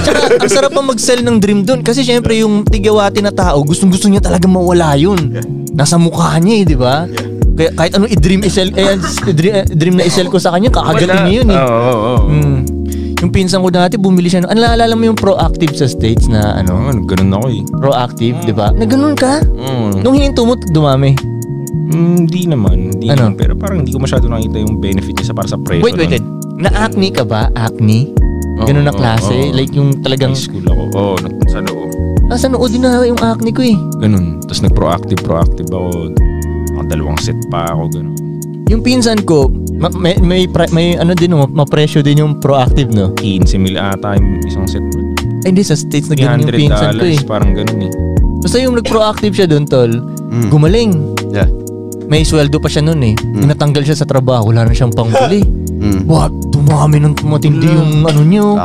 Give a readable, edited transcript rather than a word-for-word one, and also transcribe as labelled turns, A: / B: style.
A: Tsaka, ang sarap pa mag-sell ng dream dun. Kasi syempre, yung tigawati na tao, gustong-gusto niya talaga mawala yun. Nasa mukha niya di ba? Kaya kahit anong i-dream i-sell, dream na i-sell ko sa kanya, kakagatin niya yun Yung pinsan ko dati, bumili siya. Naalala mo yung proactive sa States na ano?
B: Ganun ako eh.
A: Proactive, di ba? Na ganun ka? Nung hininto mo, dumami?
B: Hindi naman. Pero parang hindi ko masyado nakita yung benefit niya para sa presyo.
A: Wait. Na-acne ka ba? Acne? Ganun na klase? Like yung talagang...
B: High school ako. Sa noo.
A: Sa noo din na yung acne ko eh.
B: Ganun. Tapos nag-proactive ako. 2 set pa ako. Ganun.
A: Yung pinsan ko, may ano din, mapresyo din yung proactive, no?
B: 15,000 ata yung isang set.
A: Ay, hindi, sa States na ganun yung pinsan ko eh.
B: Parang ganun eh.
A: Basta yung nag-proactive siya dun, tol, gumaling.
C: Yeah.
A: May sweldo pa siya nun eh. Natanggal siya sa trabaho, wala na siyang pangbili. What? Dumami ng matindi yung ano niyo.